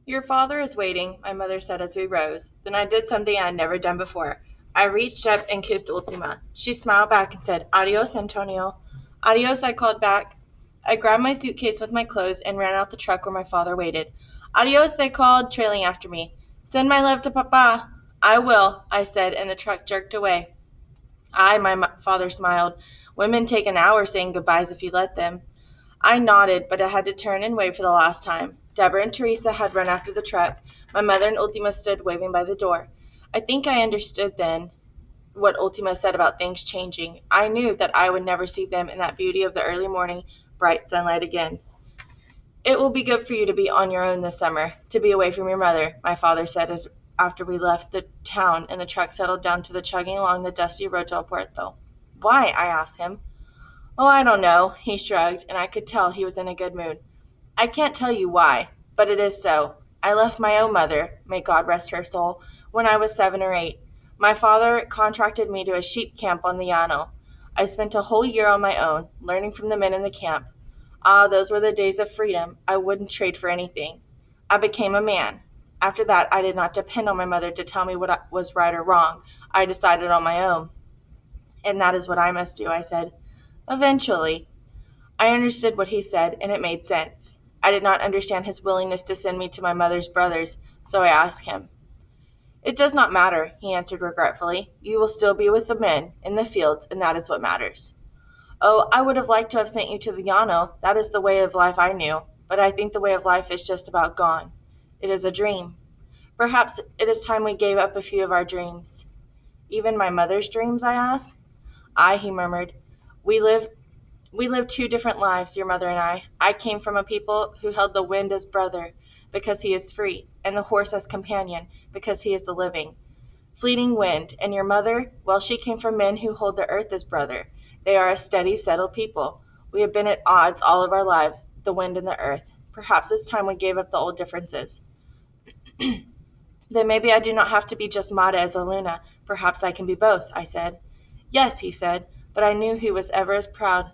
Your father is waiting, my mother said as we rose. Then I did something I had never done before. I reached up and kissed Ultima. She smiled back and said, Adios, Antonio. Adios, I called back. I grabbed my suitcase with my clothes and ran out the truck where my father waited. Adios, they called, trailing after me. Send my love to Papa. I will, I said, and the truck jerked away. My father smiled. Women take an hour saying goodbyes if you let them. I nodded, but I had to turn and wave for the last time. Deborah and Teresa had run after the truck. My mother and Ultima stood waving by the door. I think I understood then what Ultima said about things changing. I knew that I would never see them in that beauty of the early morning, bright sunlight again. It will be good for you to be on your own this summer, to be away from your mother, my father said as after we left the town and the truck settled down to the chugging along the dusty road to El Puerto. Why? I asked him. Oh, I don't know, he shrugged, and I could tell he was in a good mood. I can't tell you why, but it is so. I left my own mother, may God rest her soul, when I was 7 or 8. My father contracted me to a sheep camp on the Llano. I spent a whole year on my own, learning from the men in the camp. Ah, those were the days of freedom. I wouldn't trade for anything. I became a man. After that, I did not depend on my mother to tell me what was right or wrong. I decided on my own. And that is what I must do, I said. Eventually. I understood what he said, and it made sense. I did not understand his willingness to send me to my mother's brothers, so I asked him. It does not matter, he answered regretfully. You will still be with the men, in the fields, and that is what matters. Oh, I would have liked to have sent you to the Llano. That is the way of life I knew. But I think the way of life is just about gone. It is a dream. Perhaps it is time we gave up a few of our dreams. Even my mother's dreams, I asked. Aye, he murmured. We live two different lives, your mother and I. I came from a people who held the wind as brother, because he is free, and the horse as companion, because he is the living. Fleeting wind, and your mother, well, she came from men who hold the earth as brother. They are a steady, settled people. We have been at odds all of our lives, the wind and the earth. Perhaps it's time we gave up the old differences. Then maybe I do not have to be just Mata as a Luna. Perhaps I can be both, I said. Yes, he said, but I knew he was as proud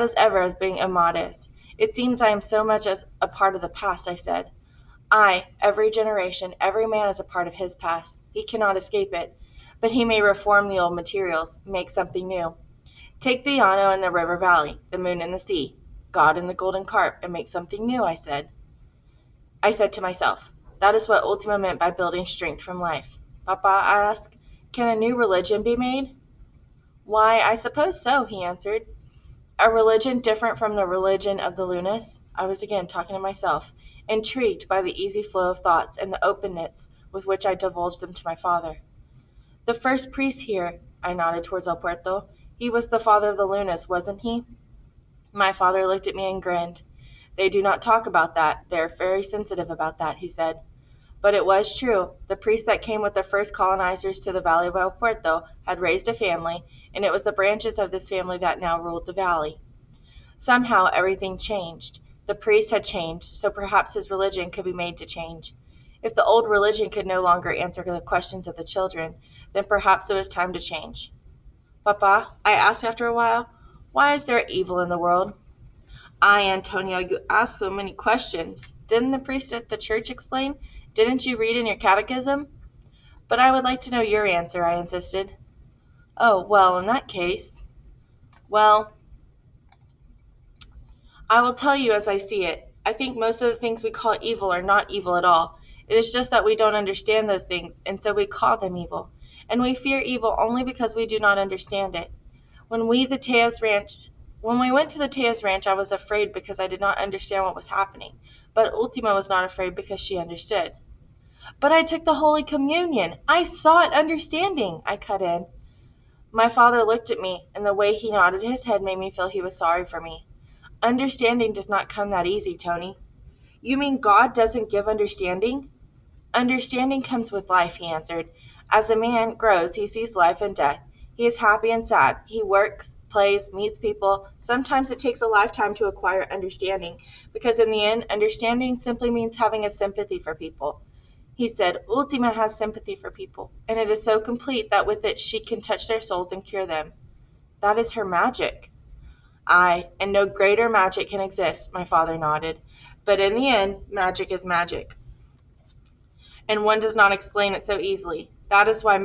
as ever as being a Matas. It seems I am so much as a part of the past, I said. Aye, every generation, every man is a part of his past. He cannot escape it. But he may reform the old materials, make something new. Take the Llano and the river valley, the moon and the sea, God and the golden carp, and make something new, I said. I said to myself, that is what Ultima meant by building strength from life. Papa, I asked, can a new religion be made? Why, I suppose so, he answered. A religion different from the religion of the Lunas? I was again talking to myself, intrigued by the easy flow of thoughts and the openness with which I divulged them to my father. The first priest here, I nodded towards El Puerto. He was the father of the Lunas, wasn't he? My father looked at me and grinned. They do not talk about that. They are very sensitive about that, he said. But it was true. The priest that came with the first colonizers to the valley of El Puerto had raised a family, and it was the branches of this family that now ruled the valley. Somehow everything changed. The priest had changed, so perhaps his religion could be made to change. If the old religion could no longer answer the questions of the children, then perhaps it was time to change. Papa, I asked after a while, why is there evil in the world? Ay, Antonio, you ask so many questions. Didn't the priest at the church explain? Didn't you read in your catechism? But I would like to know your answer, I insisted. Oh, well, in that case, well, I will tell you as I see it. I think most of the things we call evil are not evil at all. It is just that we don't understand those things, and so we call them evil. And we fear evil only because we do not understand it. When we went to the Tejas ranch, I was afraid because I did not understand what was happening. But Ultima was not afraid because she understood. But I took the Holy Communion. I sought understanding, I cut in. My father looked at me, and the way he nodded his head made me feel he was sorry for me. Understanding does not come that easy, Tony. You mean God doesn't give understanding? Understanding comes with life, he answered. As a man grows, he sees life and death. He is happy and sad. He works, plays, meets people. Sometimes it takes a lifetime to acquire understanding, because in the end, understanding simply means having a sympathy for people. He said, Ultima has sympathy for people, and it is so complete that with it she can touch their souls and cure them. That is her magic. Aye, and no greater magic can exist, my father nodded. But in the end, magic is magic, and one does not explain it so easily. That is why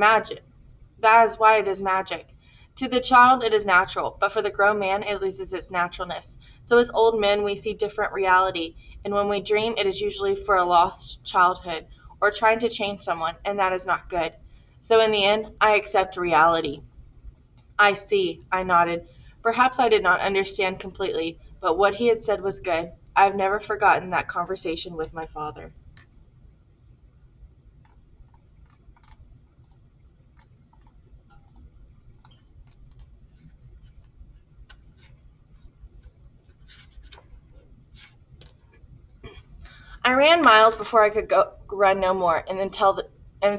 it is magic. To the child it is natural, but for the grown man it loses its naturalness. So as old men we see different reality, and when we dream it is usually for a lost childhood, or trying to change someone, and that is not good. So in the end, I accept reality. I see, I nodded. Perhaps I did not understand completely, but what he had said was good. I have never forgotten that conversation with my father. I ran miles before I could go run no more, and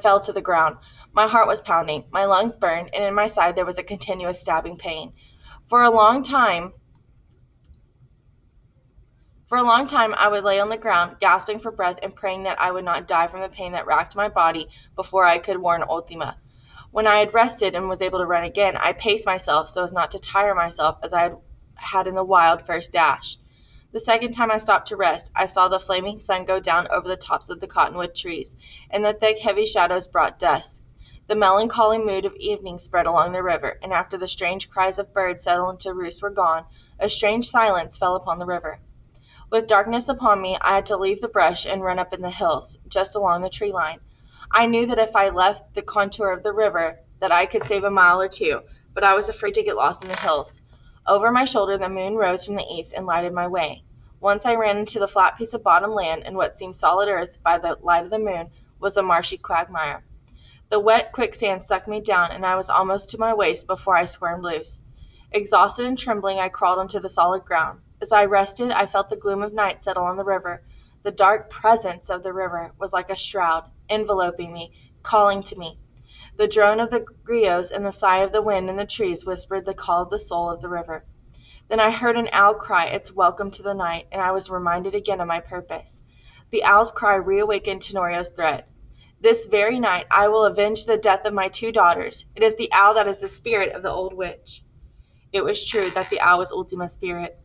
fell to the ground. My heart was pounding, my lungs burned, and in my side there was a continuous stabbing pain. For a long time, I would lay on the ground, gasping for breath and praying that I would not die from the pain that racked my body before I could warn Ultima. When I had rested and was able to run again, I paced myself so as not to tire myself as I had in the wild first dash. The second time I stopped to rest, I saw the flaming sun go down over the tops of the cottonwood trees, and the thick, heavy shadows brought dusk. The melancholy mood of evening spread along the river, and after the strange cries of birds settling to roost were gone, a strange silence fell upon the river. With darkness upon me, I had to leave the brush and run up in the hills, just along the tree line. I knew that if I left the contour of the river, that I could save a mile or two, but I was afraid to get lost in the hills. Over my shoulder the moon rose from the east and lighted my way. Once I ran into the flat piece of bottom land, and what seemed solid earth by the light of the moon was a marshy quagmire. The wet quicksand sucked me down, and I was almost to my waist before I squirmed loose. Exhausted and trembling, I crawled onto the solid ground. As I rested, I felt the gloom of night settle on the river. The dark presence of the river was like a shroud, enveloping me, calling to me. The drone of the griots and the sigh of the wind in the trees whispered the call of the soul of the river. Then I heard an owl cry its welcome to the night, and I was reminded again of my purpose. The owl's cry reawakened Tenorio's threat. This very night I will avenge the death of my 2 daughters. It is the owl that is the spirit of the old witch. It was true that the owl was Ultima's spirit.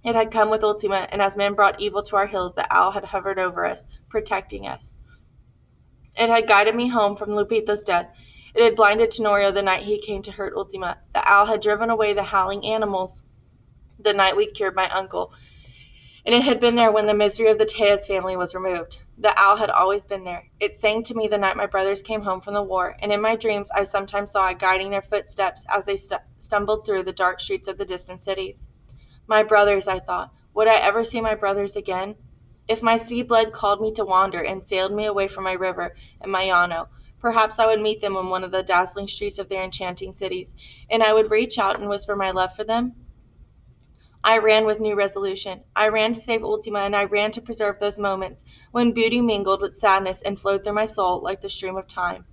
It had come with Ultima, and as men brought evil to our hills, the owl had hovered over us, protecting us. It had guided me home from Lupito's death. It had blinded Tenorio the night he came to hurt Ultima. The owl had driven away the howling animals the night we cured my uncle, and it had been there when the misery of the Tejas family was removed. The owl had always been there. It sang to me the night my brothers came home from the war, and in my dreams I sometimes saw it guiding their footsteps as they stumbled through the dark streets of the distant cities. My brothers, I thought. Would I ever see my brothers again? If my sea blood called me to wander and sailed me away from my river and my llano, perhaps I would meet them in one of the dazzling streets of their enchanting cities, and I would reach out and whisper my love for them. I ran with new resolution. I ran to save Ultima, and I ran to preserve those moments when beauty mingled with sadness and flowed through my soul like the stream of time.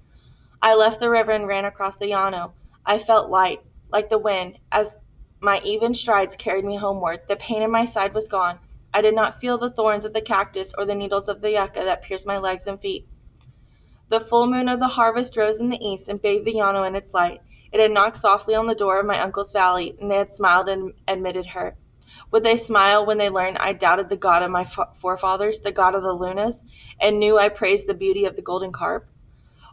I left the river and ran across the llano. I felt light, like the wind, as my even strides carried me homeward. The pain in my side was gone. I did not feel the thorns of the cactus or the needles of the yucca that pierced my legs and feet. The full moon of the harvest rose in the east and bathed the llano in its light. It had knocked softly on the door of my uncle's valley, and they had smiled and admitted her. Would they smile when they learned I doubted the God of my forefathers, the God of the lunas, and knew I praised the beauty of the golden carp?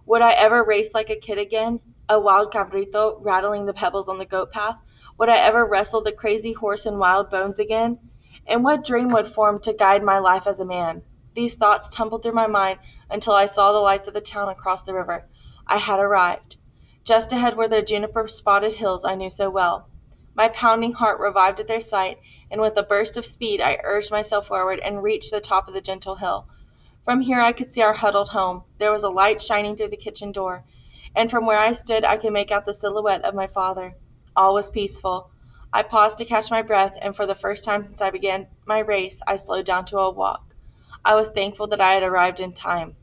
Would I ever race like a kid again, a wild cabrito rattling the pebbles on the goat path? Would I ever wrestle the crazy horse in wild bones again? And what dream would form to guide my life as a man? These thoughts tumbled through my mind until I saw the lights of the town across the river. I had arrived. Just ahead were the juniper-spotted hills I knew so well. My pounding heart revived at their sight, and with a burst of speed I urged myself forward and reached the top of the gentle hill. From here I could see our huddled home. There was a light shining through the kitchen door, and from where I stood I could make out the silhouette of my father. All was peaceful. I paused to catch my breath, and for the first time since I began my race I slowed down to a walk. I was thankful that I had arrived in time.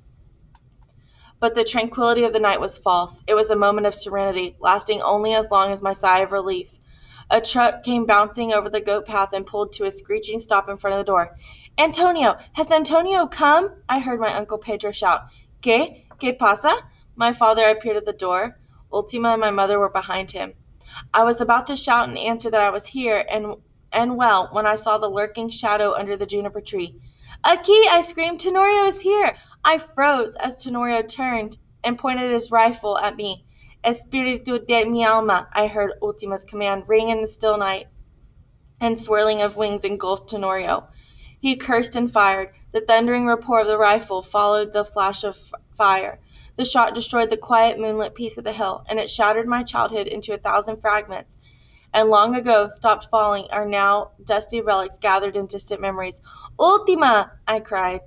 But the tranquility of the night was false. It was a moment of serenity, lasting only as long as my sigh of relief. A truck came bouncing over the goat path and pulled to a screeching stop in front of the door. "Antonio! Has Antonio come?" I heard my Uncle Pedro shout. ¿Qué pasa?" My father appeared at the door. Ultima and my mother were behind him. I was about to shout and answer that I was here, and and well when I saw the lurking shadow under the juniper tree. "Aquí!" I screamed. "Tenorio is here!" I froze as Tenorio turned and pointed his rifle at me. "Espiritu de mi alma," I heard Ultima's command ring in the still night, and swirling of wings engulfed Tenorio. He cursed and fired. The thundering report of the rifle followed the flash of fire. The shot destroyed the quiet moonlit peace of the hill, and it shattered my childhood into 1,000 fragments, and long ago stopped falling are now dusty relics gathered in distant memories. "Ultima!" I cried.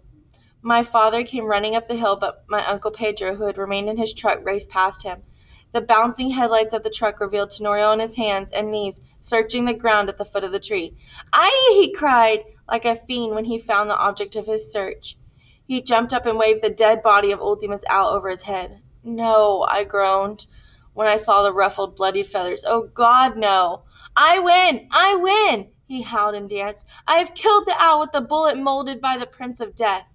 My father came running up the hill, but my Uncle Pedro, who had remained in his truck, raced past him. The bouncing headlights of the truck revealed Tenorio on his hands and knees, searching the ground at the foot of the tree. "Ay!" he cried, like a fiend when he found the object of his search. He jumped up and waved the dead body of Ultima's owl over his head. "No," I groaned, when I saw the ruffled, bloodied feathers. "Oh, God, no!" "I win! I win!" he howled and danced. "I have killed the owl with the bullet molded by the Prince of Death."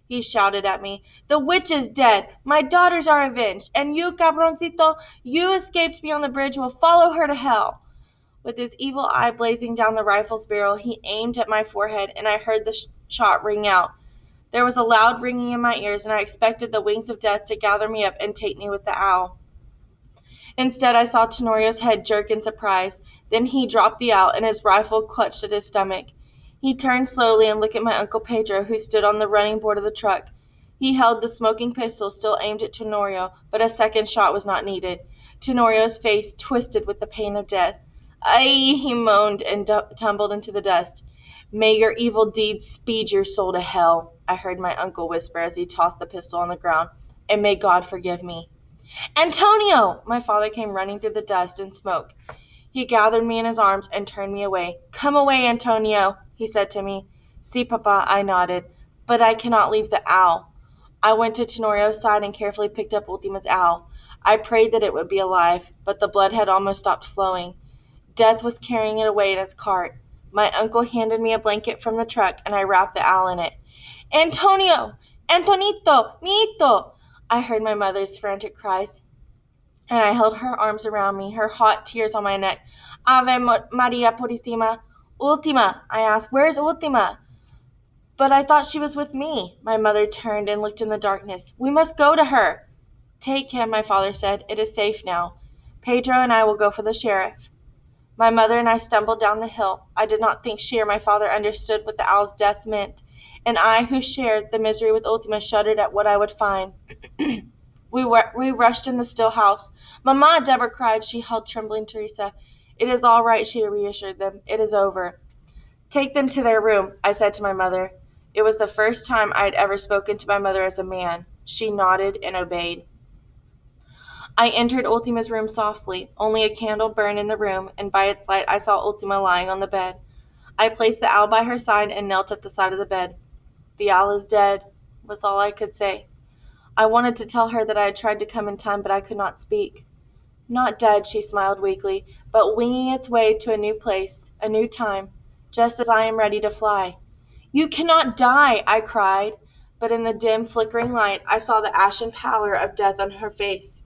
He shouted at me. "The witch is dead. My daughters are avenged. And you, cabroncito, you escaped me on the bridge, will follow her to hell." With his evil eye blazing down the rifle's barrel, he aimed at my forehead, and I heard the shot ring out. There was a loud ringing in my ears, and I expected the wings of death to gather me up and take me with the owl. Instead, I saw Tenorio's head jerk in surprise. Then he dropped the owl, and his rifle clutched at his stomach. He turned slowly and looked at my Uncle Pedro, who stood on the running board of the truck. He held the smoking pistol still aimed at Tenorio, but a second shot was not needed. Tenorio's face twisted with the pain of death. "Ay!" he moaned and tumbled into the dust. "May your evil deeds speed your soul to hell," I heard my uncle whisper as he tossed the pistol on the ground. "And may God forgive me." "Antonio!" My father came running through the dust and smoke. He gathered me in his arms and turned me away. "Come away, Antonio," he said to me. "Si, papa," I nodded. "But I cannot leave the owl." I went to Tenorio's side and carefully picked up Ultima's owl. I prayed that it would be alive, but the blood had almost stopped flowing. Death was carrying it away in its cart. My uncle handed me a blanket from the truck, and I wrapped the owl in it. "Antonio! Antonito! Mito!" I heard my mother's frantic cries, and I held her arms around me, her hot tears on my neck. "Ave Maria Purissima." "Ultima," I asked. "Where's Ultima?" "But I thought she was with me." My mother turned and looked in the darkness. "We must go to her." "Take him," my father said. "It is safe now. Pedro and I will go for the sheriff." My mother and I stumbled down the hill. I did not think she or my father understood what the owl's death meant, and I, who shared the misery with Ultima, shuddered at what I would find. We rushed in the still house. "Mama!" Deborah cried. She held trembling Teresa. "It is all right," she reassured them. "It is over." "Take them to their room," I said to my mother. It was the first time I had ever spoken to my mother as a man. She nodded and obeyed. I entered Ultima's room softly. Only a candle burned in the room, and by its light I saw Ultima lying on the bed. I placed the owl by her side and knelt at the side of the bed. "The owl is dead," was all I could say. I wanted to tell her that I had tried to come in time, but I could not speak. "Not dead," she smiled weakly, "but winging its way to a new place, a new time, just as I am ready to fly." "You cannot die," I cried, but in the dim, flickering light I saw the ashen pallor of death on her face.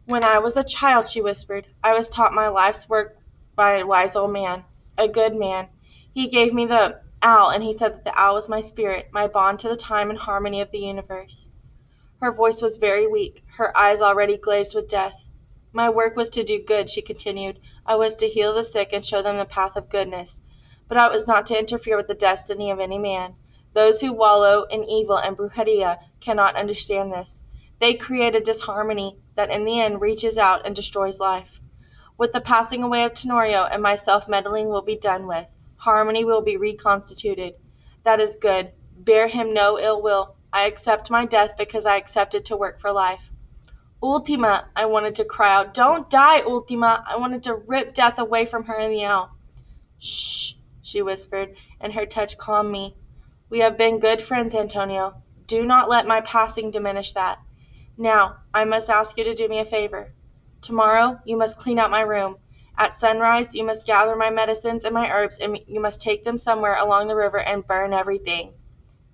"When I was a child," she whispered, "I was taught my life's work by a wise old man, a good man. He gave me the owl, and he said that the owl was my spirit, my bond to the time and harmony of the universe." Her voice was very weak, her eyes already glazed with death. "My work was to do good," she continued. "I was to heal the sick and show them the path of goodness. But I was not to interfere with the destiny of any man. Those who wallow in evil and brujeria cannot understand this. They create a disharmony that in the end reaches out and destroys life. With the passing away of Tenorio and my self-meddling will be done with. Harmony will be reconstituted. That is good. Bear him no ill will. I accept my death because I accepted to work for life." "Ultima," I wanted to cry out. "Don't die, Ultima." I wanted to rip death away from her and the owl. "Shh," she whispered, and her touch calmed me. "We have been good friends, Antonio. Do not let my passing diminish that. Now, I must ask you to do me a favor. Tomorrow, you must clean out my room. At sunrise, you must gather my medicines and my herbs, and you must take them somewhere along the river and burn everything."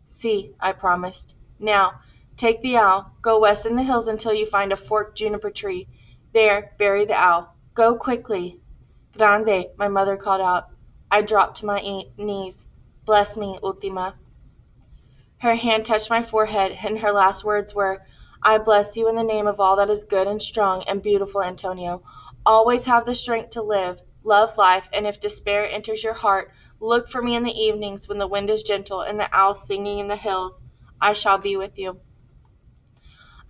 "See," I promised. "Now, take the owl. Go west in the hills until you find a forked juniper tree. There, bury the owl. Go quickly." "Grande," my mother called out. I dropped to my knees. Bless me, Ultima. Her hand touched my forehead, and her last words were, I bless you in the name of all that is good and strong and beautiful, Antonio. Always have the strength to live, love life, and if despair enters your heart, look for me in the evenings when the wind is gentle and the owls singing in the hills. I shall be with you.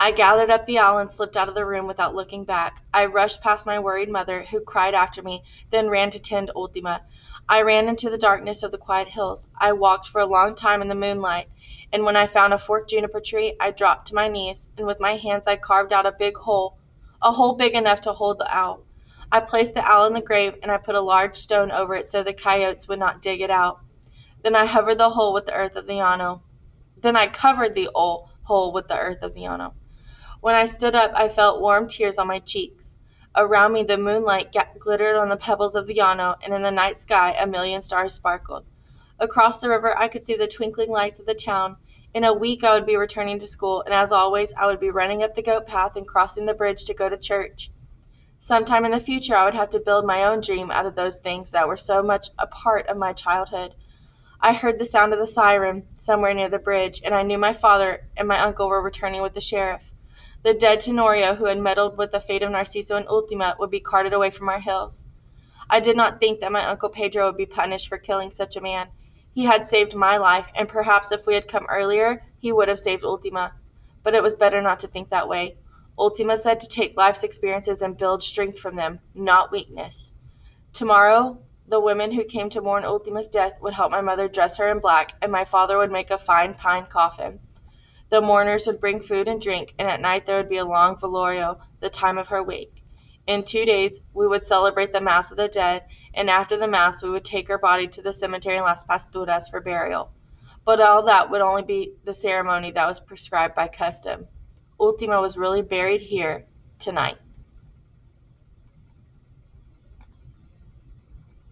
I gathered up the owl and slipped out of the room without looking back. I rushed past my worried mother, who cried after me, then ran to tend Ultima. I ran into the darkness of the quiet hills. I walked for a long time in the moonlight, and when I found a forked juniper tree, I dropped to my knees, and with my hands I carved out a hole big enough to hold the owl. I placed the owl in the grave, and I put a large stone over it so the coyotes would not dig it out. Then I covered the hole with the earth of the llano. When I stood up, I felt warm tears on my cheeks. Around me, the moonlight glittered on the pebbles of the llano, and in the night sky, a million stars sparkled. Across the river, I could see the twinkling lights of the town. In a week, I would be returning to school, and as always, I would be running up the goat path and crossing the bridge to go to church. Sometime in the future, I would have to build my own dream out of those things that were so much a part of my childhood. I heard the sound of the siren somewhere near the bridge, and I knew my father and my uncle were returning with the sheriff. The dead Tenorio, who had meddled with the fate of Narciso and Ultima, would be carted away from our hills. I did not think that my Uncle Pedro would be punished for killing such a man. He had saved my life, and perhaps if we had come earlier, he would have saved Ultima. But it was better not to think that way. Ultima said to take life's experiences and build strength from them, not weakness. Tomorrow, the women who came to mourn Ultima's death would help my mother dress her in black, and my father would make a fine pine coffin. The mourners would bring food and drink, and at night there would be a long velorio, the time of her wake. In 2 days, we would celebrate the Mass of the Dead, and after the Mass, we would take her body to the cemetery in Las Pasturas for burial. But all that would only be the ceremony that was prescribed by custom. Ultima was really buried here tonight.